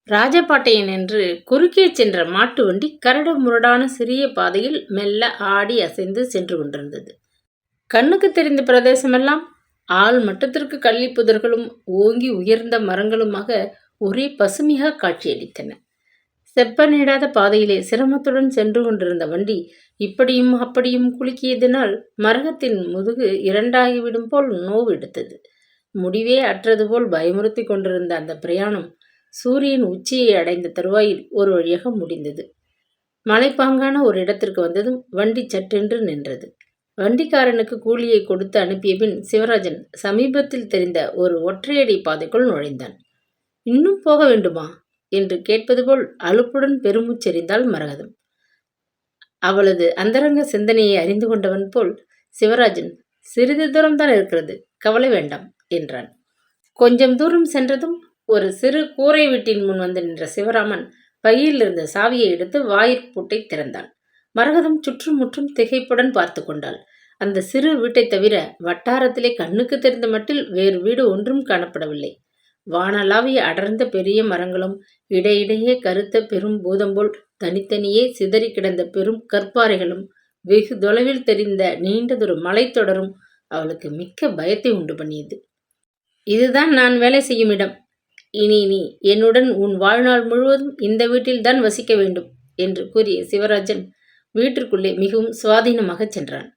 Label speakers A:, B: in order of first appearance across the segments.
A: ராஜபாட்டையன் என்று குறுக்கே சென்ற மாட்டு வண்டி கரடு முரடான சிறிய பாதையில் மெல்ல ஆடி அசைந்து சென்று கொண்டிருந்தது. கண்ணுக்கு தெரிந்த பிரதேசமெல்லாம் ஆள் மட்டத்திற்கு கள்ளி புதர்களும் ஓங்கி உயர்ந்த மரங்களுமாக ஒரே பசுமையாக காட்சியளித்தன. செப்பனிடாத பாதையிலே சிரமத்துடன் சென்று கொண்டிருந்த வண்டி இப்படியும் அப்படியும் குலுக்கியதினால் மரகத்தின் முதுகு இரண்டாகிவிடும் போல் நோவு எடுத்தது. முடிவே அற்றது போல் பயமுறுத்தி கொண்டிருந்த அந்த பிரயாணம் சூரியன் உச்சியை அடைந்த தருவாயில் ஒரு வழியாக முடிந்தது. மலைப்பாங்கான ஒரு இடத்திற்கு வந்ததும் வண்டி சட்டென்று நின்றது. வண்டிக்காரனுக்கு கூலியை கொடுத்து அனுப்பிய பின் சிவராஜன் சமீபத்தில் தெரிந்த ஒரு ஒற்றையடி பாதைக்குள் நுழைந்தான். இன்னும் போக வேண்டுமா என்று கேட்பது போல் அலுப்புடன் பெருமூச்செறிந்தாள் மரகதம். அவளது அந்தரங்க சிந்தனையை அறிந்து கொண்டவன் போல் சிவராஜன், சிறிது தூரம்தான் இருக்கிறது, கவலை வேண்டாம் என்றான். கொஞ்சம் தூரம் சென்றதும் ஒரு சிறு கூரை வீட்டின் முன் வந்து நின்ற சிவராமன் பையில் இருந்த சாவியை எடுத்து வாயிற்பூட்டை திறந்தான். மரகதம் சுற்றும் முற்றும் திகைப்புடன் பார்த்து கொண்டாள். அந்த சிறு வீட்டை தவிர வட்டாரத்திலே கண்ணுக்கு தெரிந்த மட்டில் வேறு வீடு ஒன்றும் காணப்படவில்லை. வானளாவிய அடர்ந்த பெரிய மரங்களும் இடையிடையே கருத்த பெரும் பூதம்போல் தனித்தனியே சிதறி கிடந்த பெரும் கற்பாறைகளும் வெகு தொலைவில் தெரிந்த நீண்டதொரு மலைத்தொடரும் அவளுக்கு மிக்க பயத்தை உண்டு பண்ணியது. இதுதான் நான் வேலை செய்யும் இடம். இனி நீ என்னுடன் உன் வாழ்நாள் முழுவதும் இந்த வீட்டில்தான் வசிக்க வேண்டும் என்று கூறிய சிவராஜன் வீட்டிற்குள்ளே மிகவும் சுவாதீனமாக சென்றான்.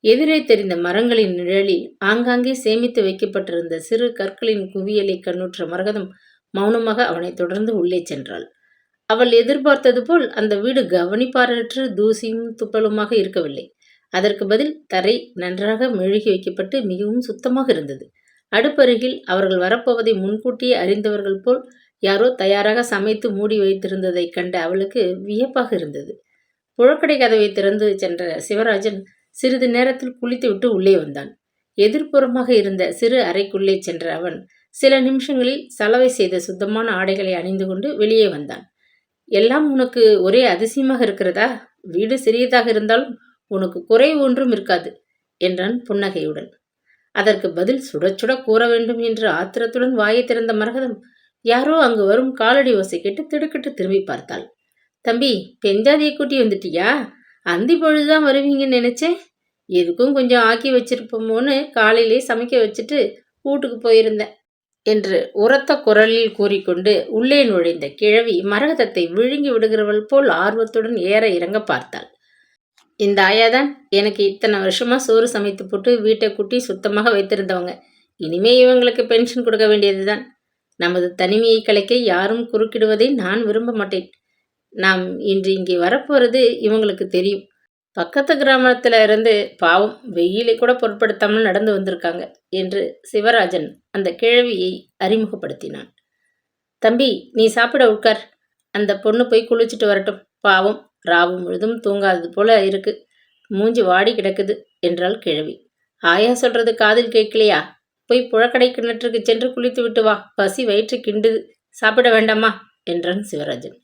A: எதிரே தெரிந்த மரங்களின் நிழலில் ஆங்காங்கே சேமித்து வைக்கப்பட்டிருந்த சிறு கற்களின் குவியலை கண்ணுற்ற மரகதம் மௌனமாக அவனை தொடர்ந்து உள்ளே சென்றாள். அவள் எதிர்பார்த்தது போல் அந்த வீடு கவனிப்பாரற்று தூசியும் துப்பலுமாக இருக்கவில்லை. அதற்கு பதில் தரை நன்றாக மெழுகி வைக்கப்பட்டு மிகவும் சுத்தமாக இருந்தது. அடுப்பருகில் அவர்கள் வரப்போவதை முன்கூட்டியே அறிந்தவர்கள் போல் யாரோ தயாராக சமைத்து மூடி வைத்திருந்ததைக் கண்ட அவளுக்கு வியப்பாக இருந்தது. புழக்கடை கதவை திறந்து சென்ற சிவராஜன் சிறிது நேரத்தில் குளித்துவிட்டு உள்ளே வந்தான். எதிர்ப்புறமாக இருந்த சிறு அறைக்குள்ளே சென்ற அவன் சில நிமிஷங்களில் சலவை செய்த சுத்தமான ஆடைகளை அணிந்து கொண்டு வெளியே வந்தான். எல்லாம் உனக்கு ஒரே அதிசயமாக இருக்கிறதா? வீடு சிறியதாக இருந்தாலும் உனக்கு குறை ஒன்றும் இருக்காது என்றான் புன்னகையுடன். அதற்கு பதில் சுட சுட கூற வேண்டும் என்று ஆத்திரத்துடன் வாயை திறந்த மரகதம் யாரோ அங்கு வரும் காலடி ஓசை கேட்டு திடுக்கிட்டு திரும்பி பார்த்தாள். தம்பி, பெஞ்சாதியை கூட்டி வந்துட்டியா? அந்தி பொழுதுதான் வருவீங்கன்னு நினைச்சேன். எதுக்கும் கொஞ்சம் ஆக்கி வச்சிருப்போமோன்னு காலையிலே சமைக்க வச்சுட்டு வீட்டுக்கு போயிருந்தேன் என்று உரத்த குரலில் கூறிக்கொண்டு உள்ளே நுழைந்த கிழவி மரகதத்தை விழுங்கி விடுகிறவள் போல் ஆர்வத்துடன் ஏற இறங்க பார்த்தாள். இந்த ஆயாதான் எனக்கு இத்தனை வருஷமா சோறு சமைத்து போட்டு வீட்டை கூட்டி சுத்தமாக வைத்திருந்தவங்க. இனிமே இவங்களுக்கு பென்ஷன் கொடுக்க வேண்டியதுதான். நமது தனிமையை கலைக்க யாரும் குறுக்கிடுவதை நான் விரும்ப மாட்டேன். நாம் இன்று இங்கே வரப்போறது இவங்களுக்கு தெரியும். பக்கத்து கிராமத்துல இருந்து பாவம் வெயிலை கூட பொருட்படுத்தாமல் நடந்து வந்திருக்காங்க என்று சிவராஜன் அந்த கிழவியை அறிமுகப்படுத்தினான். தம்பி, நீ சாப்பிட உட்கார். அந்த பொண்ணு போய் குளிச்சுட்டு வரட்டும். பாவம், ராவு முழுதும் தூங்காதது போல இருக்கு. மூஞ்சி வாடி கிடக்குது என்றாள் கிழவி. ஆயா சொல்றது காதில் கேட்கலையா? போய் புழக்கடை கிணற்றுக்கு சென்று குளித்து விட்டு வா. பசி வயிற்று கிண்டுது. சாப்பிட வேண்டாமா என்றான் சிவராஜன்.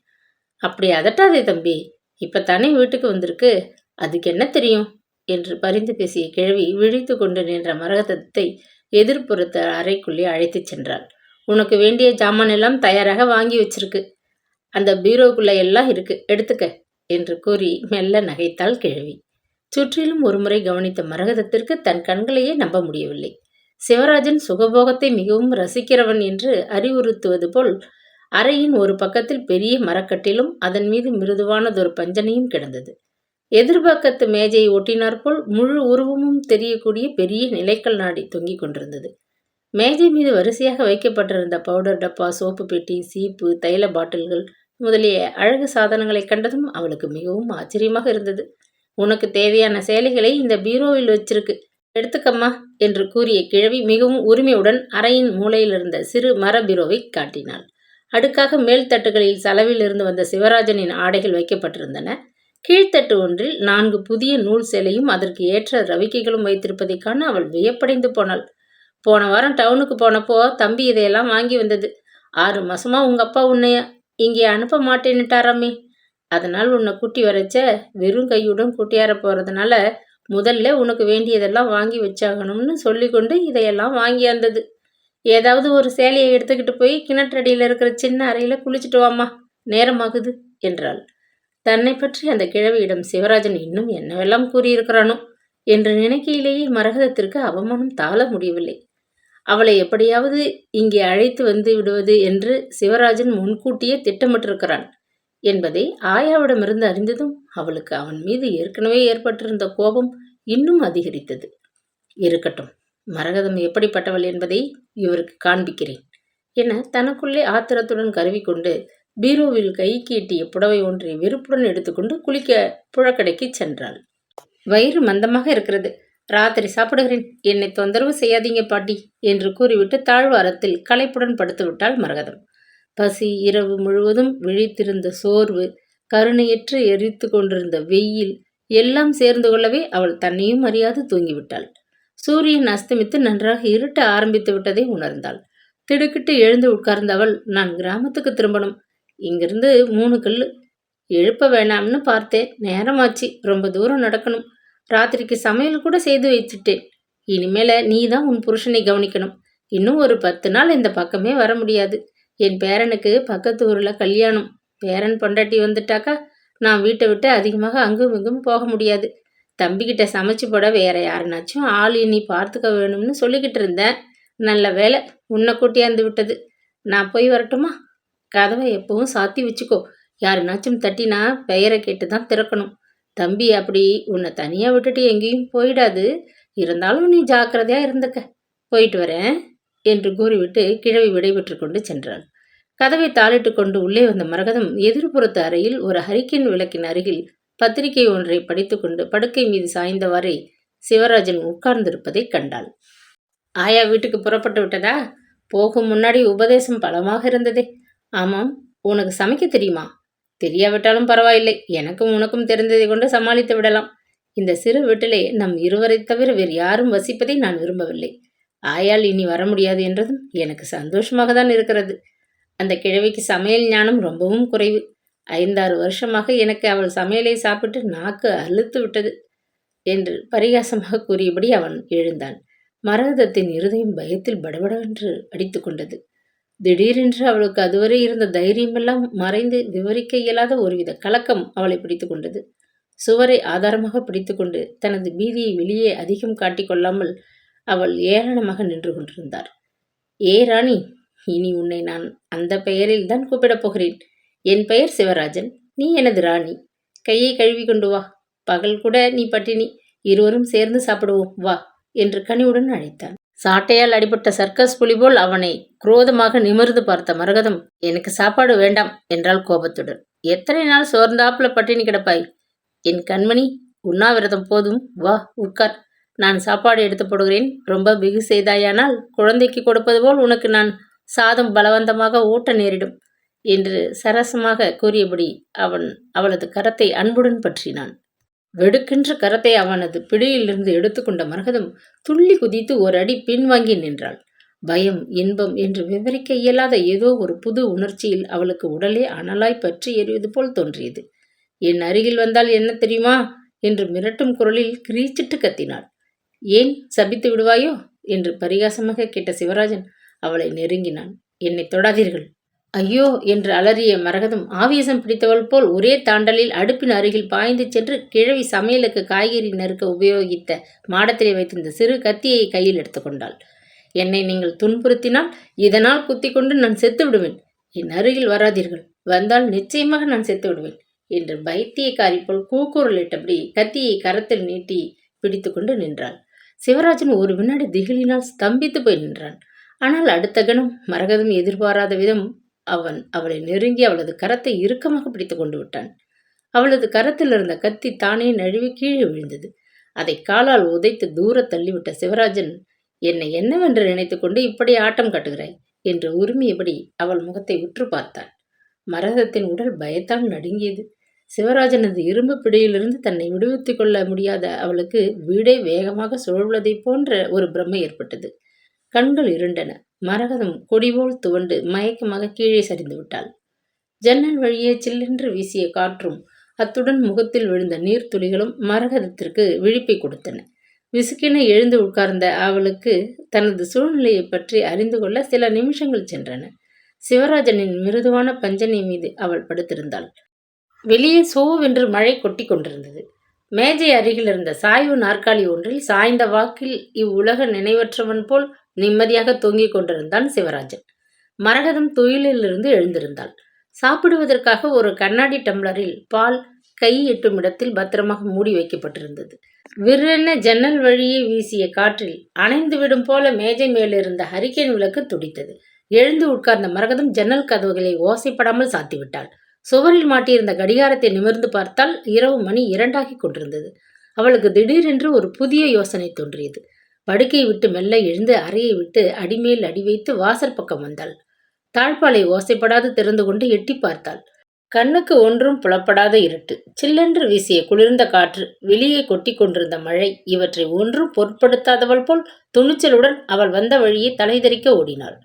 A: அப்படி அதட்டாதே தம்பி, இப்பத்தானே வீட்டுக்கு வந்திருக்கு, அதுக்கு என்ன தெரியும் என்று பரிந்து பேசிய கிழவி விழித்து கொண்டு நின்ற மரகதத்தை எதிர்ப்புறத்த அறைக்குள்ளே அழைத்துச் சென்றாள். உனக்கு வேண்டிய ஜாமான் எல்லாம் தயாராக வாங்கி வச்சிருக்கு. அந்த பீரோக்குள்ள எல்லாம் இருக்கு, எடுத்துக்க என்று கூறி மெல்ல நகைத்தாள் கிழவி. சுற்றிலும் ஒருமுறை கவனித்த மரகதத்திற்கு தன் கண்களையே நம்ப முடியவில்லை. சிவராஜன் சுகபோகத்தை மிகவும் ரசிக்கிறவன் என்று அறிவுறுத்துவது போல் அறையின் ஒரு பக்கத்தில் பெரிய மரக்கட்டிலும் அதன் மீது மிருதுவானதொரு பஞ்சனையும் கிடந்தது. எதிர்பக்கத்து மேஜையை ஒட்டினாற்போல் முழு உருவமும் தெரியக்கூடிய பெரிய நிலைக்கல் நாடி தொங்கிக் கொண்டிருந்தது. மேஜை மீது வரிசையாக வைக்கப்பட்டிருந்த பவுடர் டப்பா, சோப்பு பெட்டி, சீப்பு, தைல பாட்டில்கள் முதலிய அழகு சாதனங்களை கண்டதும் அவளுக்கு மிகவும் ஆச்சரியமாக இருந்தது. உனக்கு தேவையான சேலைகளை இந்த பீரோவில் வச்சிருக்கு, எடுத்துக்கம்மா என்று கூறிய கிழவி மிகவும் உரிமையுடன் அறையின் மூலையில் இருந்த சிறு மர பீரோவை காட்டினாள். அடுக்காக மேல்தட்டுகளில் சலவில் இருந்து வந்த சிவராஜனின் ஆடைகள் வைக்கப்பட்டிருந்தன. கீழ்த்தட்டு ஒன்றில் 4 புதிய நூல் சேலையும் அதற்கு ஏற்ற ரவிக்கைகளும் வைத்திருப்பதை காண அவள் வியப்படைந்து போனாள். போன வாரம் டவுனுக்கு போனப்போ தம்பி இதையெல்லாம் வாங்கி வந்தது. 6 மாசமா உங்க அப்பா உன்னை இங்கே அனுப்ப மாட்டேன்னுட்டாராமே. அதனால் உன்னை கூட்டி வரைச்ச வெறும் கையுடன் கூட்டியார போறதுனால முதல்ல உனக்கு வேண்டியதெல்லாம் வாங்கி வச்சாகணும்னு சொல்லிக்கொண்டு இதையெல்லாம் வாங்கியாந்தது. ஏதாவது ஒரு சேலையை எடுத்துக்கிட்டு போய் கிணற்றடியில் இருக்கிற சின்ன அறையில் குளிச்சுட்டு வாம்மா, நேரமாகுது என்றாள். தன்னை பற்றி அந்த கிழவியிடம் சிவராஜன் இன்னும் என்னவெல்லாம் கூறியிருக்கிறானோ என்று நினைக்கையிலேயே மரகதத்திற்கு அவமானம் தாழ முடியவில்லை. அவளை எப்படியாவது இங்கே அழைத்து வந்து விடுவது என்று சிவராஜன் முன்கூட்டியே திட்டமிட்டிருக்கிறான் என்பதை ஆயாவிடமிருந்து அறிந்ததும் அவளுக்கு அவன் மீது ஏற்கனவே ஏற்பட்டிருந்த கோபம் இன்னும் அதிகரித்தது. இருக்கட்டும், மரகதம் எப்படிப்பட்டவள் என்பதை இவருக்கு காண்பிக்கிறேன் என தனக்குள்ளே ஆத்திரத்துடன் கருவிக்கொண்டு பீரோவில் கைக்கு எட்டிய புடவை ஒன்றை வெறுப்புடன் எடுத்துக்கொண்டு குளிக்க புழக்கடைக்கு சென்றாள். வயிறு மந்தமாக இருக்கிறது, ராத்திரி சாப்பிடுகிறேன், என்னை தொந்தரவு செய்யாதீங்க பாட்டி என்று கூறிவிட்டு தாழ்வாரத்தில் களைப்புடன் படுத்துவிட்டாள் மரகதம். பசி, இரவு முழுவதும் விழித்திருந்த சோர்வு, கருணையற்று எரித்து கொண்டிருந்த வெயில் எல்லாம் சேர்ந்து கொள்ளவே அவள் தன்னையும் அறியாது தூங்கிவிட்டாள். சூரியன் அஸ்தமித்து நன்றாக இருட்ட ஆரம்பித்து விட்டதை உணர்ந்தாள். திடுக்கிட்டு எழுந்து உட்கார்ந்த அவள், நான் கிராமத்துக்கு திரும்பணும், இங்கிருந்து 3 கல்லு, எழுப்ப வேணாம்னு பார்த்தேன், நேரமாச்சு, ரொம்ப தூரம் நடக்கணும், ராத்திரிக்கு சமையல் கூட செய்து வச்சுட்டேன், இனிமேல நீ தான் உன் புருஷனை கவனிக்கணும், இன்னும் ஒரு 10 நாள் இந்த பக்கமே வர முடியாது, என் பேரனுக்கு பக்கத்து ஊரில் கல்யாணம், பேரன் பொண்டாட்டி வந்துட்டாக்கா நான் வீட்டை விட்டு அதிகமாக அங்கும் இங்கும் போக முடியாது, தம்பிக்கிட்ட சமைச்சு போட வேற யாருனாச்சும் ஆள் நீ பார்த்துக்க வேணும்னு சொல்லிக்கிட்டு இருந்தேன், நல்ல வேலை உன்னை கூட்டியாந்து விட்டது, நான் போய் வரட்டுமா? கதவை எப்பவும் சாத்தி வச்சுக்கோ, யாருனாச்சும் தட்டினா பெயரை கேட்டு தான் திறக்கணும், தம்பி அப்படி உன்னை தனியாக விட்டுட்டு எங்கேயும் போயிடாது, இருந்தாலும் நீ ஜாக்கிரதையாக இருந்துக்க, போயிட்டு வரேன் என்று கூறிவிட்டு கிழவி விடைபெற்று கொண்டு சென்றாள். கதவை தாளிட்டு கொண்டு உள்ளே வந்த மரகதம் எதிர்புறத்து அறையில் ஒரு ஹரிக்கேன் விளக்கின் அருகில் பத்திரிகை ஒன்றை படித்துக்கொண்டு படுக்கை மீது சாய்ந்தவாறே சிவராஜன் உட்கார்ந்திருப்பதை கண்டாள். ஆயா வீட்டுக்கு புறப்பட்டு விட்டதா? போகும் முன்னாடி உபதேசம் பலமாக இருந்ததே. ஆமாம், உனக்கு சமைக்க தெரியுமா? தெரியாவிட்டாலும் பரவாயில்லை, எனக்கும் உனக்கும் தெரிந்ததை கொண்டு சமாளித்து விடலாம். இந்த சிறு வீட்டிலே நம் இருவரை தவிர வேறு யாரும் வசிப்பதை நான் விரும்பவில்லை. ஆயால் இனி வர முடியாது என்றதும் எனக்கு சந்தோஷமாக தான் இருக்கிறது. அந்த கிழவிக்கு சமையல் ஞானம் ரொம்பவும் குறைவு. 5-6 வருஷமாக எனக்கு அவள் சமையலை சாப்பிட்டு நாக்கு அழுத்து விட்டது என்று பரிகாசமாக கூறியபடி அவன் எழுந்தான். மரகதத்தின் இருதயம் பயத்தில் படபடவென்று அடித்து கொண்டது. திடீரென்று அவளுக்கு அதுவரை இருந்த தைரியமெல்லாம் மறைந்து விவரிக்க இயலாத ஒருவித கலக்கம் அவளை பிடித்து கொண்டது. சுவரை ஆதாரமாக பிடித்துக்கொண்டு தனது பீதியை வெளியே அதிகம் காட்டிக்கொள்ளாமல் அவள் ஏளனமாக நின்று கொண்டிருந்தார். ஏ ராணி, இனி உன்னை நான் அந்த பெயரில் தான் கூப்பிடப் போகிறேன். என் பெயர் சிவராஜன், நீ எனது ராணி. கையை கழுவி கொண்டு வா, பகல் கூட நீ பட்டினி, இருவரும் சேர்ந்து சாப்பிடுவோம் வா என்று கனிவுடன் அழைத்தான். சாட்டையால் அடிபட்ட சர்க்கஸ் புலி போல் அவனை குரோதமாக நிமிர்ந்து பார்த்த மரகதம், எனக்கு சாப்பாடு வேண்டாம் என்றாள் கோபத்துடன். எத்தனை நாள் சோர்ந்தாப்புல பட்டினி கிடப்பாய்? என் கண்மணி, உண்ணாவிரதம் போதும், வா உட்கார், நான் சாப்பாடு எடுத்து போடுகிறேன். ரொம்ப பிகு செய்தாயானால் குழந்தைக்கு கொடுப்பது போல் உனக்கு நான் சாதம் பலவந்தமாக ஊட்ட நேரிடும் என்று சரசமாக கூறியபடி அவன் அவளது கரத்தை அன்புடன் பற்றினான். வெடுக்கென்ற கரத்தை அவனது பிடியிலிருந்து எடுத்துக்கொண்ட மரகதம் துள்ளி குதித்து ஒரு அடி பின்வாங்கி நின்றாள். பயம், இன்பம் என்று விவரிக்க இயலாத ஏதோ ஒரு புது உணர்ச்சியில் அவளுக்கு உடலே அனலாய் பற்றி எறிவது போல் தோன்றியது. என் அருகில் வந்தால் என்ன தெரியுமா என்று மிரட்டும் குரலில் கிரீச்சிட்டு கத்தினாள். ஏன், சபித்து விடுவாயோ என்று பரிகாசமாக கேட்ட சிவராஜன் அவளை நெருங்கினான். என்னை தொடாதீர்கள். ஐயோ என்று அலறிய மரகதம் ஆவேசம் பிடித்தவள் போல் ஒரே தாண்டலில் அடுப்பின் அருகில் பாய்ந்து சென்று கிழவி சமையலுக்கு காய்கறி நறுக்க உபயோகித்த மாடத்திலே வைத்திருந்த சிறு கத்தியை கையில் எடுத்துக்கொண்டாள். என்னை நீங்கள் துன்புறுத்தினால் இதனால் குத்தி கொண்டு நான் செத்து விடுவேன். என் அருகில் வராதீர்கள், வந்தால் நிச்சயமாக நான் செத்து விடுவேன் என்று பைத்தியக்காரி போல் கூக்குரலிட்டபடி கத்தியை கரத்தில் நீட்டி பிடித்து கொண்டு நின்றாள். சிவராஜன் ஒரு வினாடி திகிலினால் ஸ்தம்பித்து போய் நின்றான். ஆனால் அடுத்த கணம் மரகதம் எதிர்பாராத விதம் அவன் அவளை நெருங்கி அவளது கரத்தை இறுக்கமாக பிடித்து கொண்டு விட்டான். அவளது கரத்தில் இருந்த கத்தி தானே நழுவி கீழே விழுந்தது. அதை காலால் உதைத்து தூர தள்ளிவிட்ட சிவராஜன், என்னை என்னவென்று நினைத்து கொண்டு இப்படி ஆட்டம் காட்டுகிறாய் என்று உரிமையபடி அவள் முகத்தை உற்று பார்த்தான். மரகதத்தின் உடல் பயத்தால் நடுங்கியது. சிவராஜனது இரும்பு பிடியிலிருந்து தன்னை விடுவித்துக் கொள்ள முடியாத அவளுக்கு வீடே வேகமாக சுழல்வதைப் போன்ற ஒரு பிரமை ஏற்பட்டது. கண்கள் இருண்டன. மரகதம் கொடிபோல் துவண்டு மயக்கமாக கீழே சரிந்து விட்டாள். ஜன்னல் வழியே சில்லென்று வீசிய காற்றும் அத்துடன் முகத்தில் விழுந்த நீர்த்துளிகளும் மரகதத்திற்கு விழிப்பை கொடுத்தன. விசுக்கென எழுந்து உட்கார்ந்த அவளுக்கு தனது சூழ்நிலையை பற்றி அறிந்து கொள்ள சில நிமிஷங்கள் சென்றன. சிவராஜனின் மிருதுவான பஞ்சனை மீது அவள் படுத்திருந்தாள். வெளியே சோவென்று மழை கொட்டி கொண்டிருந்தது. மேஜை அருகில் இருந்த சாய்வு நாற்காலி ஒன்றில் சாய்ந்த வாக்கில் இவ்வுலக நினைவற்றவன் போல் நிம்மதியாக தூங்கிக் கொண்டிருந்தான் சிவராஜன். மரகதம் துயிலிலிருந்து எழுந்திருந்தாள். சாப்பிடுவதற்காக ஒரு கண்ணாடி டம்ளரில் பால் கை எட்டும் இடத்தில் பத்திரமாக மூடி வைக்கப்பட்டிருந்தது. விற்றென ஜன்னல் வழியே வீசிய காற்றில் அணைந்து விடும் போல மேஜை மேலிருந்த ஹரிக்கேன் விளக்கு துடித்தது. எழுந்து உட்கார்ந்த மரகதம் ஜன்னல் கதவுகளை ஓசைப்படாமல் சாத்திவிட்டாள். சுவரில் மாட்டியிருந்த கடிகாரத்தை நிமிர்ந்து பார்த்தால் இரவு மணி 2 கொண்டிருந்தது. அவளுக்கு திடீரென்று ஒரு புதிய யோசனை தோன்றியது. படுக்கையை விட்டு மெல்ல எழுந்து அறையை விட்டு அடிமேல் அடி வைத்து வாசல் பக்கம் வந்தாள். தாழ்பாலை ஓசைப்படாது திறந்து கொண்டு எட்டி பார்த்தாள். கண்ணுக்கு ஒன்றும் புலப்படாத இருட்டு, சில்லென்று வீசிய குளிர்ந்த காற்று, வெளியே கொட்டி கொண்டிருந்த மழை, இவற்றை ஒன்றும் பொருட்படுத்தாதவள் போல் துணிச்சலுடன் அவள் வந்த வழியே தலைதெறிக்க ஓடினாள்.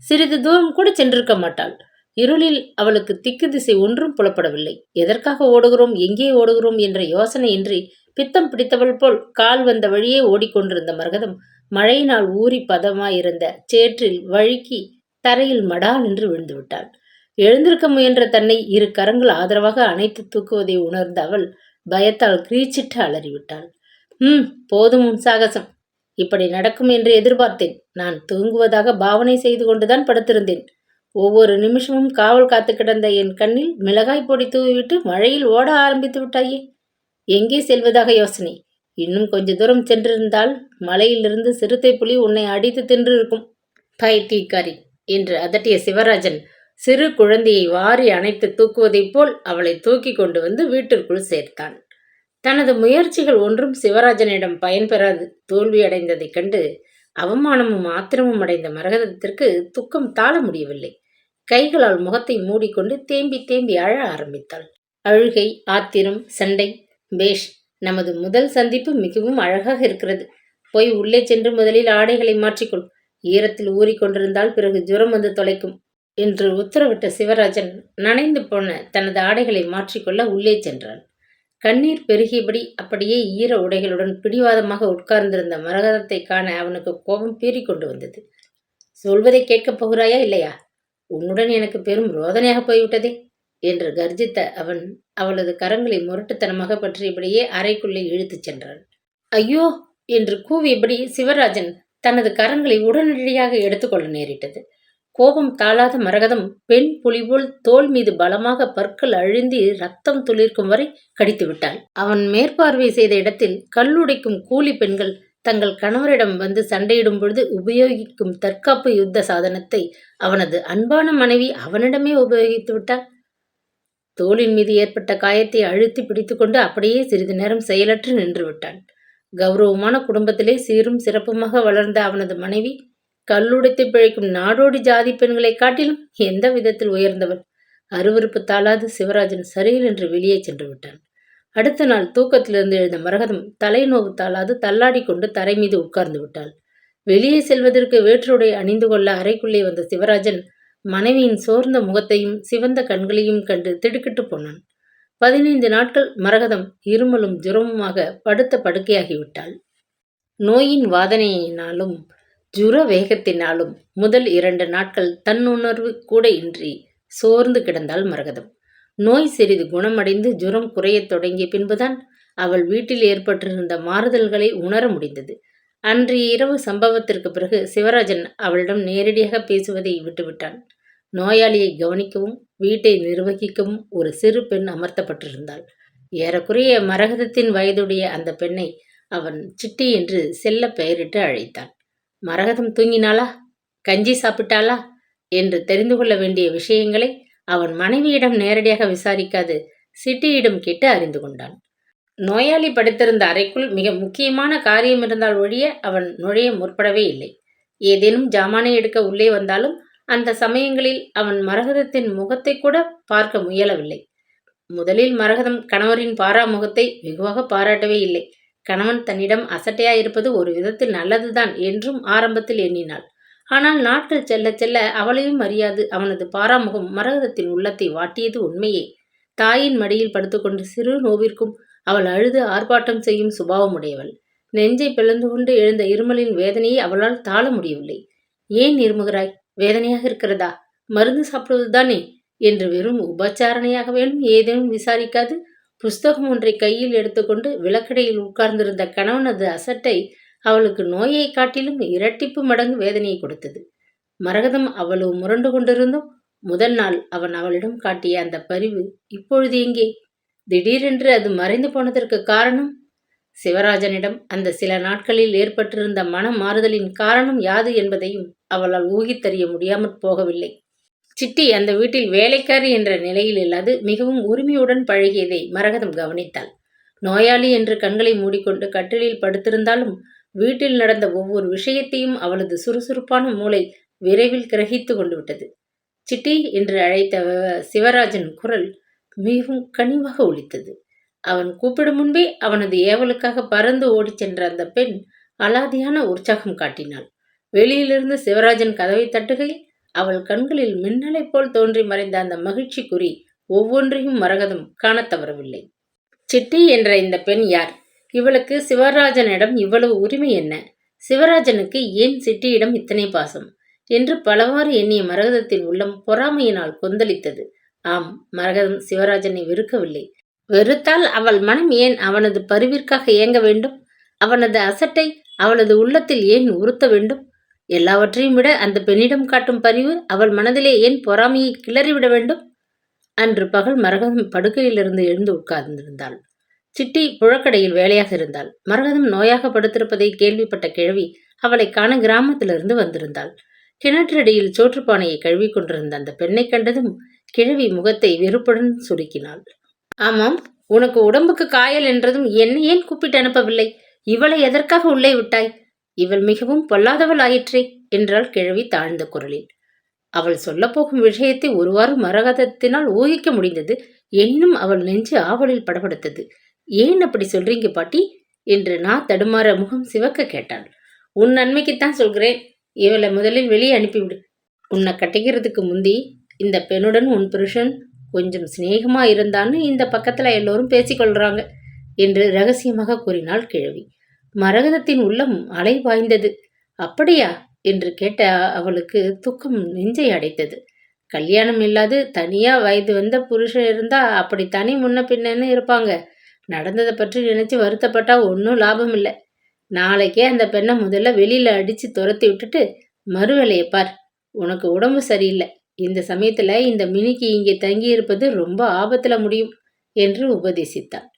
A: சிறிது தூரம் கூட சென்றிருக்க மாட்டாள். இருளில் அவளுக்கு திக்கு திசை ஒன்றும் புலப்படவில்லை. எதற்காக ஓடுகிறோம், எங்கே ஓடுகிறோம் என்ற யோசனையின்றி பித்தம் பிடித்தவள் போல் கால் வந்த வழியே ஓடிக்கொண்டிருந்த மரகதம் மழையினால் ஊறி பதமாயிருந்த சேற்றில் வழுக்கி தரையில் மடால் என்று விழுந்து விட்டாள். எழுந்திருக்க முயன்ற தன்னை இரு கரங்கள் ஆதரவாக அணைத்து தூக்குவதை உணர்ந்த அவள் பயத்தால் கிரீச்சிட்டு அலறிவிட்டாள். போதும் உன் சாகசம். இப்படி நடக்கும் என்று எதிர்பார்த்தேன். நான் தூங்குவதாக பாவனை செய்து கொண்டுதான் படுத்திருந்தேன். ஒவ்வொரு நிமிஷமும் காவல் காத்து கிடந்த என் கண்ணில் மிளகாய் பொடி தூவிவிட்டு மழையில் ஓட ஆரம்பித்து விட்டாயே. எங்கே செல்வதாக யோசனை? இன்னும் கொஞ்ச தூரம் சென்றிருந்தால் மலையிலிருந்து சிறுத்தை புலி உன்னை அடித்து தின்று இருக்கும். பைத்தியக்காரி என்று அதட்டிய சிவராஜன் சிறு குழந்தையை வாரி அணைத்து தூக்குவதைப் போல் அவளை தூக்கி கொண்டு வந்து வீட்டிற்குள் சேர்த்தான். தனது முயற்சிகள் ஒன்றும் சிவராஜனிடம் பயன்பெறாது தோல்வியடைந்ததைக் கண்டு அவமானமும் ஆத்திரமும் அடைந்த மரகதத்திற்கு துக்கம் தாழ முடியவில்லை. கைகளால் முகத்தை மூடிக்கொண்டு தேம்பி தேம்பி அழ ஆரம்பித்தாள். அழுகை, ஆத்திரம், சண்டை. பேஷ், நமது முதல் சந்திப்பு மிகவும் அழகாக இருக்கிறது. போய் உள்ளே சென்று முதலில் ஆடைகளை மாற்றிக்கொள். ஈரத்தில் ஊறிக்கொண்டிருந்தால் பிறகு ஜுரம் வந்து தொலைக்கும் என்று உத்தரவிட்ட சிவராஜன் நனைந்து போன தனது ஆடைகளை மாற்றிக்கொள்ள உள்ளே சென்றான். கண்ணீர் பெருகியபடி அப்படியே ஈர உடைகளுடன் பிடிவாதமாக உட்கார்ந்திருந்த மரகதத்தை காண அவனுக்கு கோபம் பீறிக்கொண்டு வந்தது. சொல்வதை கேட்கப் போகிறாயா இல்லையா? உன்னுடன் எனக்கு பெரும் ரோதனையாக போய்விட்டதே என்று கர்ஜித்த அவன் அவளது கரங்களை முரட்டுத்தனமாக பற்றியபடியே அறைக்குள்ளே இழுத்துச் சென்றான். ஐயோ என்று கூவியபடி சிவராஜன் தனது கரங்களை உடனடியாக எடுத்துக்கொள்ள நேரிட்டது. கோபம் தாளாத மரகதம் பெண் புலிபோல் தோல் மீது பலமாக பற்கள் அழுந்தி ரத்தம் துளிர்க்கும் வரை கடித்து விட்டாள். அவன் மேற்பார்வை செய்த இடத்தில் கல்லுடைக்கும் கூலி பெண்கள் தங்கள் கணவரிடம் வந்து சண்டையிடும் பொழுது உபயோகிக்கும் தற்காப்பு யுத்த சாதனத்தை அவனது அன்பான மனைவி அவனிடமே உபயோகித்து விட்டாள். தோளின் மீது ஏற்பட்ட காயத்தை அழுத்தி பிடித்துக்கொண்டு அப்படியே சிறிது நேரம் செயலற்று நின்று விட்டான். கௌரவமான குடும்பத்திலே சீரும் சிறப்புமாக வளர்ந்த அவனது மனைவி கல்லுடைத்து பிழைக்கும் நாடோடி ஜாதி பெண்களை காட்டிலும் எந்த விதத்தில் உயர்ந்தவள்? அருவருப்பு தாளாது சிவராஜன் சரியில் என்று வெளியே சென்று விட்டான். அடுத்த நாள் தூக்கத்திலிருந்து எழுந்த மரகதம் தலைநோவு தாளாது தள்ளாடி கொண்டு தரை மீது உட்கார்ந்து விட்டாள். வெளியே செல்வதற்கு வேற்றுடை அணிந்து கொள்ள அறைக்குள்ளே வந்த சிவராஜன் மனைவியின் சோர்ந்த முகத்தையும் சிவந்த கண்களையும் கண்டு திடுக்கிட்டு போனான். 15 நாட்கள் மரகதம் இருமலும் ஜுரமுமாக படுத்த படுக்கையாகிவிட்டாள். நோயின் வாதனையினாலும் ஜுர வேகத்தினாலும் முதல் 2 நாட்கள் தன்னுணர்வு கூட இன்றி சோர்ந்து கிடந்தாள் மரகதம். நோய் சிறிது குணமடைந்து ஜுரம் குறையத் தொடங்கிய பின்புதான் அவள் வீட்டில் ஏற்பட்டிருந்த மாறுதல்களை உணர முடிந்தது. அன்றைய இரவு சம்பவத்திற்கு பிறகு சிவராஜன் அவளிடம் நேரடியாக பேசுவதை விட்டுவிட்டான். நோயாளியை கவனிக்கவும் வீட்டை நிர்வகிக்கவும் ஒரு சிறு பெண் அமர்த்தப்பட்டிருந்தாள். ஏறக்குறைய மரகதத்தின் வயதுடைய அந்த பெண்ணை அவன் சிட்டி என்று செல்ல பெயரிட்டு அழைத்தான். மரகதம் தூங்கினாளா, கஞ்சி சாப்பிட்டாளா என்று தெரிந்து கொள்ள வேண்டிய விஷயங்களை அவன் மனைவியிடம் நேரடியாக விசாரிக்காது சிட்டியிடம் கேட்டு அறிந்து கொண்டான். நோயாளி படுத்திருந்த அறைக்குள் மிக முக்கியமான காரியம் இருந்தால் ஒழிய அவன் நுழைய முற்படவே இல்லை. ஏதேனும் ஜாமானை எடுக்க உள்ளே வந்தாலும் அந்த சமயங்களில் அவன் மரகதத்தின் முகத்தை கூட பார்க்க முயலவில்லை. முதலில் மரகதம் கணவரின் பாராமுகத்தை வெகுவாக பாராட்டவே இல்லை. கணவன் தன்னிடம் அசட்டையாயிருப்பது ஒரு விதத்தில் நல்லதுதான் என்றும் ஆரம்பத்தில் எண்ணினாள். ஆனால் நாட்கள் செல்ல செல்ல அவளையும் அறியாது அவனது பாராமுகம் மரகதத்தின் உள்ளத்தை வாட்டியது உண்மையே. தாயின் மடியில் படுத்துக்கொண்டு சிறு நோவிற்கும் அவள் அழுது ஆர்ப்பாட்டம் செய்யும் சுபாவமுடையவள். நெஞ்சை பிளந்து கொண்டு எழுந்த இருமலின் வேதனையை அவளால் தாழ முடியவில்லை. ஏன் இருமுகிறாய்? வேதனையாக இருக்கிறதா? மருந்து சாப்பிடுவதுதானே என்று வெறும் உபச்சாரணையாக வேணும் ஏதேனும் விசாரிக்காது புஸ்தகம் ஒன்றை கையில் எடுத்துக்கொண்டு விளக்கடையில் உட்கார்ந்திருந்த கணவனது அசட்டை அவளுக்கு நோயை காட்டிலும் இரட்டிப்பு மடங்கு வேதனையை கொடுத்தது. மரகதம் அவ்வளவு முரண்டு கொண்டிருந்தும் முதல் நாள் அவன் அவளிடம் காட்டிய அந்த பரிவு இப்பொழுது எங்கே? திடீரென்று அது மறைந்து போனதற்கு காரணம்? சிவராஜனிடம் அந்த சில நாட்களில் ஏற்பட்டிருந்த மன மாறுதலின் காரணம் யாது என்பதையும் அவளால் ஊகித்தறிய முடியாமற் போகவில்லை. சிட்டி அந்த வீட்டில் வேலைக்காரி என்ற நிலையில் இல்லாது மிகவும் உரிமையுடன் பழகியதை மரகதம் கவனித்தாள். நோயாளி என்று கண்களை மூடிக்கொண்டு கட்டிலில் படுத்திருந்தாலும் வீட்டில் நடந்த ஒவ்வொரு விஷயத்தையும் அவளது சுறுசுறுப்பான மூளை விரைவில் கிரகித்து கொண்டு விட்டது. சிட்டி என்று அழைத்த சிவராஜன் குரல் மிகவும் கனிவாக ஒலித்தது. அவன் கூப்பிடும் முன்பே அவனது ஏவலுக்காக பறந்து ஓடிச் சென்ற அந்த பெண் அலாதியான உற்சாகம் காட்டினாள். வெளியிலிருந்து சிவராஜன் கதவை தட்டுகையில் அவள் கண்களில் மின்னலைப் போல் தோன்றி மறைந்த அந்த மகிழ்ச்சி குறி ஒவ்வொன்றையும் மரகதம் காணத் தவறவில்லை. சிட்டி என்ற இந்த பெண் யார்? இவளுக்கு சிவராஜனிடம் இவ்வளவு உரிமை என்ன? சிவராஜனுக்கு ஏன் சிட்டியிடம் இத்தனை பாசம் என்று பலவாறு எண்ணிய மரகதத்தின் உள்ளம் பொறாமையினால் கொந்தளித்தது. ஆம், மரகதம் சிவராஜனை வெறுக்கவில்லை. வெறுத்தால் அவள் மனம் ஏன் அவனது பரிவிற்காக ஏங்க வேண்டும்? அவனது அசட்டை அவளது உள்ளத்தில் ஏன் உறுத்த வேண்டும்? எல்லாவற்றையும் விட அந்த பெண்ணிடம் காட்டும் பரிவு அவள் மனதிலே ஏன் பொறாமையை கிளறிவிட வேண்டும்? அன்று பகல் மரகதம் படுக்கையிலிருந்து எழுந்து உட்கார்ந்திருந்தாள். சிட்டி புழக்கடையில் வேலையாக இருந்தாள். மரகதம் நோயாக படுத்திருப்பதை கேள்விப்பட்ட கிழவி அவளை காண கிராமத்திலிருந்து வந்திருந்தாள். கிணற்றடியில் சோற்றுப்பானையை கழுவி கொண்டிருந்த அந்த பெண்ணை கண்டதும் கிழவி முகத்தை வெறுப்புடன் சுருக்கினாள். ஆமாம், உனக்கு உடம்புக்கு காயல் என்றதும் என்னை ஏன் கூப்பிட்டு அனுப்பவில்லை? இவளை எதற்காக உள்ளே விட்டாய்? இவள் மிகவும் பொல்லாதவள் ஆயிற்றே என்றாள் கிழவி தாழ்ந்த குரலில். அவள் சொல்லப்போகும் விஷயத்தை ஒருவாறு மரகதத்தினால் ஊகிக்க முடிந்தது. எனினும் அவள் நெஞ்சு ஆவலில் படபடுத்தது. ஏன் அப்படி சொல்றீங்க பாட்டி என்று நான் தடுமாற முகம் சிவக்க கேட்டாள். உன் நன்மைக்குத்தான் சொல்கிறேன். இவளை முதலில் வெளியே அனுப்பிவிடு. உன்னை கட்டிக்கிறதுக்கு முந்தி இந்த பெண்ணுடன் உன் புருஷன் கொஞ்சம் சிநேகமா இருந்தான்னு இந்த பக்கத்துல எல்லோரும் பேசிக்கொள்றாங்க என்று ரகசியமாக கூறினாள் கிழவி. மரகதத்தின் உள்ளம் அலை பாய்ந்தது. அப்படியா என்று கேட்ட அவளுக்கு துக்கம் நெஞ்சை அடைத்தது. கல்யாணம் இல்லாது தனியா வயது வந்த புருஷன் இருந்தா அப்படி தனி முன்ன பின்னன்னு இருப்பாங்க. நடந்ததை பற்றி நினைச்சு வருத்தப்பட்டா ஒன்றும் லாபம் இல்லை. நாளைக்கே அந்த பெண்ணை முதல்ல வெளியில அடிச்சு துரத்தி விட்டுட்டு மறு வேலையை பார். உனக்கு உடம்பு சரியில்லை. இந்த சமயத்துல இந்த மினிக்கு இங்கே தங்கி இருப்பது ரொம்ப ஆபத்துல முடியும் என்று உபதேசித்தாள்.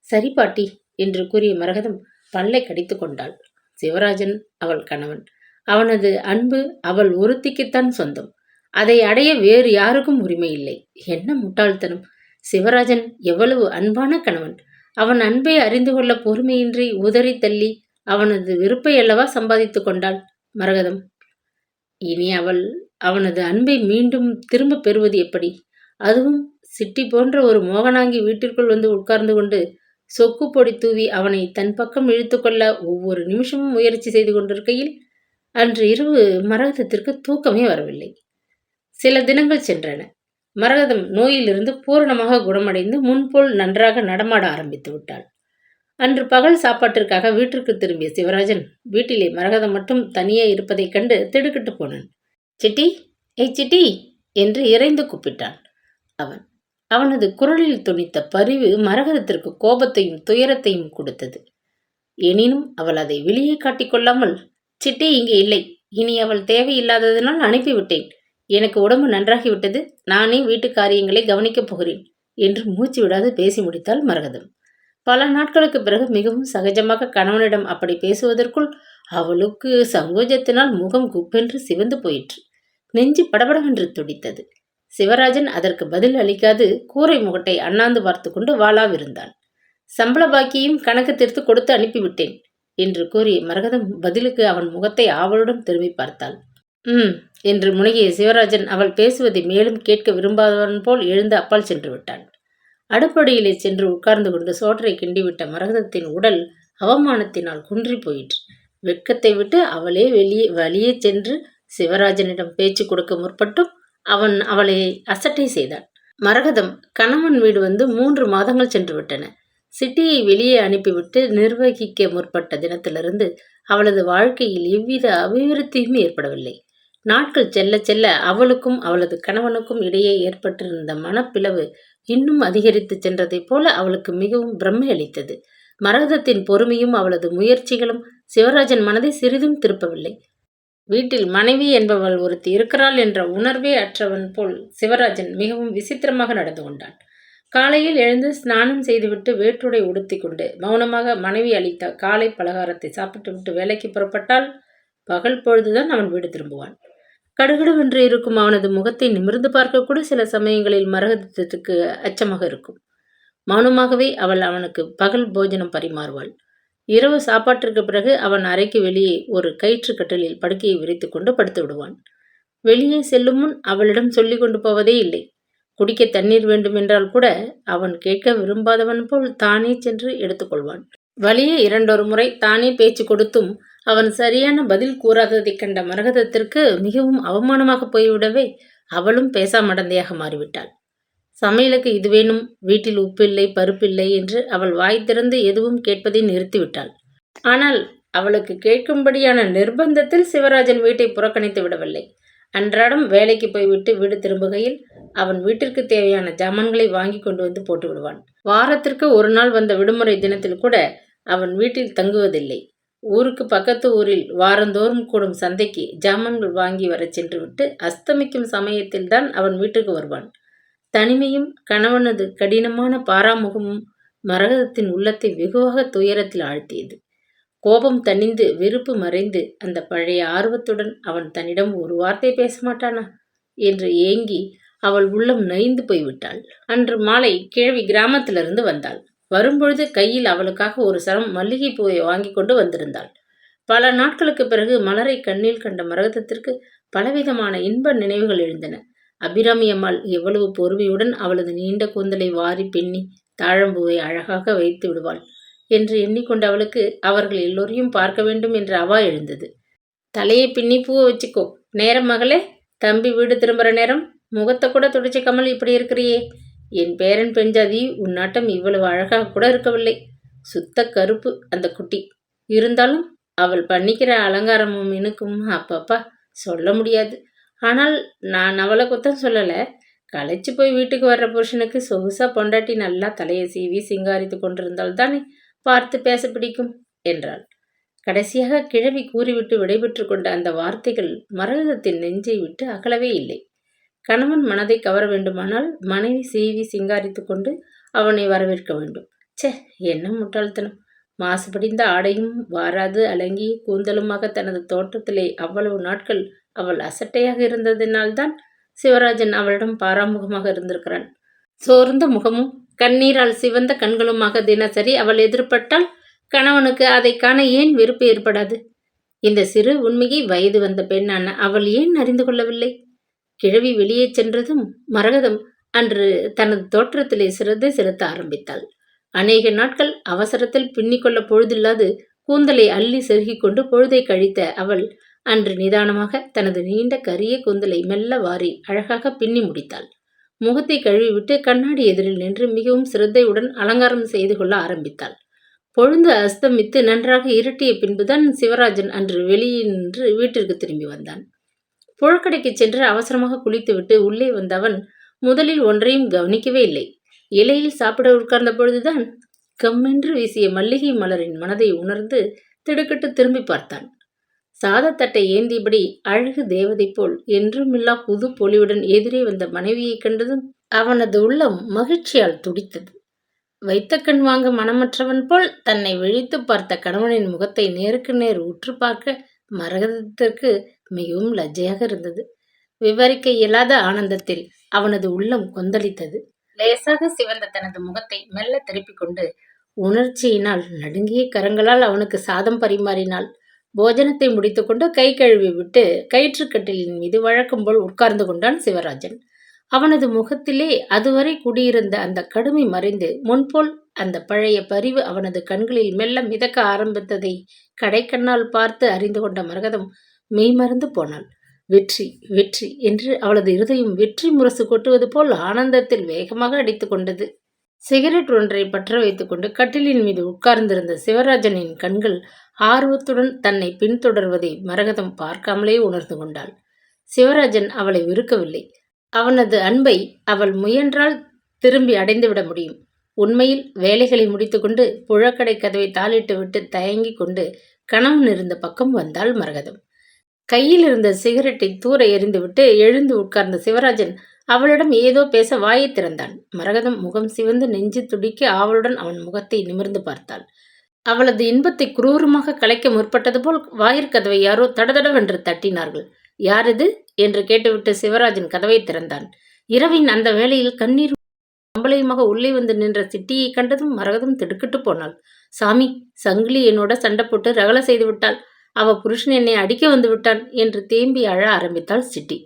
A: சரி பாட்டி என்று கூறிய மரகதம் பல்லை கடித்து கொண்டாள். சிவராஜன் அவள் கணவன். அவனது அன்பு அவள் ஒருத்திக்குத்தான் சொந்தம். அதை அடைய வேறு யாருக்கும் உரிமை இல்லை. என்ன முட்டாள்தனம்! சிவராஜன் எவ்வளவு அன்பான கணவன்! அவன் அன்பை அறிந்து கொள்ள பொறுமையின்றி உதறி தள்ளி அவனது விருப்பை அல்லவா சம்பாதித்து கொண்டாள் மரகதம். இனி அவள் அவனது அன்பை மீண்டும் திரும்ப பெறுவது எப்படி? அதுவும் சிட்டி போன்ற ஒரு மோகனாங்கி வீட்டிற்குள் வந்து உட்கார்ந்து கொண்டு சொக்கு பொடி தூவி அவனை தன் பக்கம் இழுத்து கொள்ள ஒவ்வொரு நிமிஷமும் முயற்சி செய்து கொண்டிருக்கையில் அன்று இரவு மரகதத்திற்கு தூக்கமே வரவில்லை. சில தினங்கள் சென்றன. மரகதம் நோயிலிருந்து பூரணமாக குணமடைந்து முன்போல் நன்றாக நடமாட ஆரம்பித்து விட்டாள். அன்று பகல் சாப்பாட்டிற்காக வீட்டிற்கு திரும்பிய சிவராஜன் வீட்டிலே மரகதம் மட்டும் தனியே இருப்பதைக் கண்டு திடுக்கிட்டு போனான். சிட்டி, ஏய் சிட்டி என்று இறைந்து கூப்பிட்டான். அவனது குரலில் துணித்த பரிவு மரகதத்திற்கு கோபத்தையும் துயரத்தையும் கொடுத்தது. எனினும் அவள் அதை வெளியே காட்டிக்கொள்ளாமல், சிட்டி இங்கே இல்லை, இனி அவள் தேவையில்லாததனால் அனுப்பிவிட்டேன். எனக்கு உடம்பு நன்றாகிவிட்டது. நானே வீட்டு காரியங்களை கவனிக்கப் போகிறேன் என்று மூச்சு விடாது பேசி முடித்தாள் மரகதம். பல நாட்களுக்கு பிறகு மிகவும் சகஜமாக கணவனிடம் அப்படி பேசுவதற்குள் அவளுக்கு சங்கோஜத்தினால் முகம் குப்பென்று சிவந்து போயிற்று. நெஞ்சு படபடவென்று துடித்தது. சிவராஜன் அதற்கு பதில் அளிக்காது கூரை முகட்டை அண்ணாந்து பார்த்து கொண்டு வாளாவிருந்தான். சம்பள பாக்கியும் கணக்கு தீர்த்து கொடுத்து அனுப்பிவிட்டேன் என்று கூறி மரகதம் பதிலுக்கு அவன் முகத்தை ஆவலுடன் திரும்பி பார்த்தாள். என்று முனகிய சிவராஜன் அவள் பேசுவதை மேலும் கேட்க விரும்பாதவன் போல் எழுந்து அப்பால் சென்று விட்டான். அடுப்படியிலே சென்று உட்கார்ந்து கொண்டு சோற்றை கிண்டிவிட்ட மரகதத்தின் உடல் அவமானத்தினால் குன்றி போயிற்று. வெட்கத்தை விட்டு அவளே வழியே சென்று சிவராஜனிடம் பேச்சு கொடுக்க முற்பட்டும் அவன் அவளை அசட்டை செய்தான். மரகதம் கணவன் வீடு வந்து 3 மாதங்கள் சென்று விட்டன. சிட்டியை வெளியே அனுப்பிவிட்டு நிர்வகிக்க முற்பட்ட தினத்திலிருந்து அவளது வாழ்க்கையில் எவ்வித அபிவிருத்தியும் ஏற்படவில்லை. நாட்கள் செல்ல செல்ல அவளுக்கும் அவளது கணவனுக்கும் இடையே ஏற்பட்டிருந்த மனப்பிளவு இன்னும் அதிகரித்து சென்றதைப் போல அவளுக்கு மிகவும் பிரம்மை அளித்தது. மரகதத்தின் பொறுமையும் அவளது முயற்சிகளும் சிவராஜன் மனதை சிறிதும் திருப்பவில்லை. வீட்டில் மனைவி என்பவள் ஒருத்தி இருக்கிறாள் என்ற உணர்வே அற்றவன் போல் சிவராஜன் மிகவும் விசித்திரமாக நடந்து கொண்டான். காலையில் எழுந்து ஸ்நானம் செய்துவிட்டு வேற்றுடை உடுத்தி கொண்டு மௌனமாக மனைவி அளித்த காலை பலகாரத்தை சாப்பிட்டுவிட்டு வேலைக்கு புறப்பட்டால் பகல் பொழுதுதான் அவன் வீடு திரும்புவான். கடுகடுவென்று இருக்கும் அவனது முகத்தை நிமிர்ந்து பார்க்கக்கூட சில சமயங்களில் மரகதத்துக்கு அச்சமாக இருக்கும். மௌனமாகவே அவள் அவனுக்கு பகல் போஜனம் பரிமாறுவாள். இரவு சாப்பாட்டிற்கு பிறகு அவன் அறைக்கு வெளியே ஒரு கயிற்று கட்டிலில் படுக்கையை விரித்து கொண்டு படுத்து விடுவான். வெளியே செல்லும் முன் அவளிடம் சொல்லிக் கொண்டு போவதே இல்லை. குடிக்க தண்ணீர் வேண்டுமென்றால் கூட அவன் கேட்க விரும்பாதவன் போல் தானே சென்று எடுத்துக்கொள்வான். வழியே 2 முறை தானே பேச்சு கொடுத்தும் அவன் சரியான பதில் கூறாததைக் கண்ட மரகதத்திற்கு மிகவும் அவமானமாக போய்விடவே அவளும் பேசாமடந்தையாக மாறிவிட்டாள். சமையலுக்கு இது வேணும், வீட்டில் உப்பில்லை பருப்பில்லை என்று அவள் வாய் திறந்து எதுவும் கேட்பதை நிறுத்திவிட்டாள். ஆனால் அவளுக்கு கேட்கும்படியான நிர்பந்தத்தில் சிவராஜன் வீட்டை புறக்கணித்து விடவில்லை. அன்றாடம் வேலைக்கு போய்விட்டு வீடு திரும்புகையில் அவன் வீட்டிற்கு தேவையான ஜாமான்களை வாங்கி கொண்டு வந்து போட்டு விடுவான். வாரத்திற்கு 1 நாள் வந்த விடுமுறை தினத்தில் கூட அவன் வீட்டில் தங்குவதில்லை. ஊருக்கு பக்கத்து ஊரில் வாரந்தோறும் கூடும் சந்தைக்கு ஜாமான்கள் வாங்கி வர சென்று விட்டு அஸ்தமிக்கும் சமயத்தில் தான் அவன் வீட்டுக்கு வருவான். தனிமையும் கணவனது கடினமான பாராமுகமும் மரகதத்தின் உள்ளத்தை வெகுவாக துயரத்தில் ஆழ்த்தியது. கோபம் தணிந்து வெறுப்பு மறைந்து அந்த பழைய ஆர்வத்துடன் அவன் தன்னிடம் ஒரு வார்த்தை பேச மாட்டானா என்று ஏங்கி அவள் உள்ளம் நைந்து போய்விட்டாள். அன்று மாலை கிழவி கிராமத்திலிருந்து வந்தாள். வரும்பொழுது கையில் அவளுக்காக ஒரு சரம் மல்லிகை பூவை வாங்கி கொண்டு வந்திருந்தாள். பல நாட்களுக்கு பிறகு மலரை கண்ணில் கண்ட மரகதத்திற்கு பலவிதமான இன்ப நினைவுகள் எழுந்தன. அபிராமி அம்மாள் எவ்வளவு பொறுமையுடன் அவளது நீண்ட கூந்தலை வாரி பின்னி தாழம்பூவை அழகாக வைத்து விடுவாள் என்று எண்ணிக்கொண்ட அவளுக்கு அவர்கள் எல்லோரையும் பார்க்க வேண்டும் என்ற அவா எழுந்தது. தலையை பின்னி பூவை வச்சுக்கோ, நேரம் மகளே, தம்பி வீடு திரும்புகிற நேரம், முகத்தை கூட துடைச்சிக்காமல் இப்படி இருக்கிறியே, என் பேரன் பெஞ்சாதி உன்னாட்டம் இவ்வளவு அழகாக கூட இருக்கவில்லை. சுத்த கருப்பு அந்த குட்டி, இருந்தாலும் அவள் பண்ணிக்கிற அலங்காரமும் இனுக்கும் அப்பப்பா சொல்ல முடியாது. ஆனால் நான் அவளை குத்தம் சொல்லலை. களைச்சு போய் வீட்டுக்கு வர்ற புருஷனுக்கு சொகுசா பொண்டாட்டி நல்லா தலையை சீவி சிங்காரித்து கொண்டிருந்தால் தானே பார்த்து பேச பிடிக்கும் என்றாள். கடைசியாக கிழவி கூறிவிட்டு விடைபெற்று கொண்ட அந்த வார்த்தைகள் மரகதத்தின் நெஞ்சை விட்டு அகலவே இல்லை. கணவன் மனதை கவர வேண்டுமானால் மனைவி சீவி சிங்காரித்து கொண்டு அவனை வரவேற்க வேண்டும். ச்சே, என்ன முட்டாள்தனம்! மாசுபடிந்த ஆடையும் வாராது அலங்கி கூந்தலுமாக தனது தோட்டத்திலே அவ்வளவு நாட்கள் அவள் அசட்டையாக இருந்ததினால்தான் சிவராஜன் அவளிடம் பாராமுகமாக இருந்திருக்கிறான். சோர்ந்த முகமும் கண்ணீரால் சிவந்த கண்களுமாக தினசரி அவள் எதிர்பட்டால் கணவனுக்கு அதை காண ஏன் வெறுப்பு ஏற்படாது? இந்த சிறு உண்மையை வயது வந்த பெண்ணான அவள் ஏன் அறிந்து கொள்ளவில்லை? கிழவி வெளியே சென்றதும் மரகதம் அன்று தனது தோற்றத்திலே சிரத்தை செலுத்த ஆரம்பித்தாள். அநேக நாட்கள் அவசரத்தில் பின்னிக்கொள்ள பொழுதில்லாது கூந்தலை அள்ளி செருகிக் கொண்டு பொழுதை கழித்த அவள் அன்று நிதானமாக தனது நீண்ட கரிய கூந்தலை மெல்ல வாரி அழகாக பின்னி முடித்தாள். முகத்தை கழுவிவிட்டு கண்ணாடி எதிரில் நின்று மிகவும் சிரத்தையுடன் அலங்காரம் செய்து கொள்ள ஆரம்பித்தாள். பொழுது அஸ்தமித்து நன்றாக இருட்டிய பின்புதான் சிவராஜன் அன்று வெளியே நின்று வீட்டிற்கு திரும்பி வந்தான். புழக்கடைக்கு சென்று அவசரமாக குளித்துவிட்டு உள்ளே வந்தவன் முதலில் ஒன்றையும் கவனிக்கவே இல்லை. இலையில் சாப்பிட உட்கார்ந்த பொழுதுதான் கம்மென்று வீசிய மல்லிகை மலரின் மனதை உணர்ந்து திடுக்கிட்டு திரும்பி பார்த்தான். சாதத்தட்டை ஏந்தியபடி அழகு தேவதை போல் என்றுமில்லா புது பொலிவுடன் எதிரே வந்த மனைவியை கண்டதும் அவனது உள்ளம் மகிழ்ச்சியால் துடித்தது. வைத்த கண் வாங்க மனமற்றவன் போல் தன்னை விழித்து பார்த்த கணவனின் முகத்தை நேருக்கு நேர் உற்று பார்க்க மரகதத்திற்கு மிகவும் லஜ்ஜையாக இருந்தது. விவரிக்க இயலாத ஆனந்தத்தில் அவனது உள்ளம் கொந்தளித்தது. லேசாக சிவந்த தனது முகத்தை மெல்ல திருப்பிக் கொண்டு உணர்ச்சியினால் நடுங்கிய கரங்களால் அவனுக்கு சாதம் பரிமாறினாள். போஜனத்தை முடித்துக்கொண்டு கை கழுவி விட்டு கயிற்றுக்கட்டிலின் மீது வழக்கம் போல் உட்கார்ந்து கொண்டான் சிவராஜன். அவனது முகத்திலே அதுவரை குடியிருந்த அந்த கடுமை மறைந்து முன்போல் அந்த பழைய பரிவு அவனது கண்களில் மெல்ல மிதக்க ஆரம்பித்ததை கடைக்கண்ணால் பார்த்து அறிந்து கொண்ட மரகதம் மெய்மறந்து போனாள். வெற்றி வெற்றி என்று அவளது இருதயம் வெற்றி முரசு கொட்டுவது போல் ஆனந்தத்தில் வேகமாக அடித்து கொண்டது. சிகரெட் ஒன்றை பற்ற வைத்துக்கொண்டு கட்டிலின் மீது உட்கார்ந்திருந்த சிவராஜனின் கண்கள் ஆர்வத்துடன் தன்னை பின்தொடர்வதை மரகதம் பார்க்காமலே உணர்ந்து கொண்டாள். சிவராஜன் அவளை வெறுக்கவில்லை. அவனது அன்பை அவள் முயன்றால் திரும்பி அடைந்துவிட முடியும். உண்மையில் வேலைகளை முடித்துக்கொண்டு புழக்கடை கதவை தாளிட்டு விட்டு தயங்கிக் கொண்டு கணவன் இருந்த பக்கம் வந்தாள் மரகதம். கையில் இருந்த சிகரெட்டை தூர எறிந்துவிட்டு எழுந்து உட்கார்ந்த சிவராஜன் அவளிடம் ஏதோ பேச வாயை திறந்தான். மரகதம் முகம் சிவந்து நெஞ்சு துடிக்க ஆவலுடன் அவன் முகத்தை நிமிர்ந்து பார்த்தாள். அவளது இன்பத்தை குரூரமாக கலைக்க முற்பட்டது போல் வாயிற்கதவை யாரோ தடதடவென்று தட்டினார்கள். யாரது என்று கேட்டுவிட்டு சிவராஜன் கதவை திறந்தான். இரவின் அந்த வேளையில் கண்ணீர் கம்பளையுமாக உள்ளே வந்து நின்ற சிட்டியை கண்டதும் மரகதம் திடுக்கிட்டு போனாள். சாமி, சங்கிலி என்னோட சண்டை போட்டு ரகலை செய்து விட்டாள். அவ புருஷன் என்னை அடிக்க வந்து விட்டான் என்று தேம்பி அழ ஆரம்பித்தாள் சிட்டி.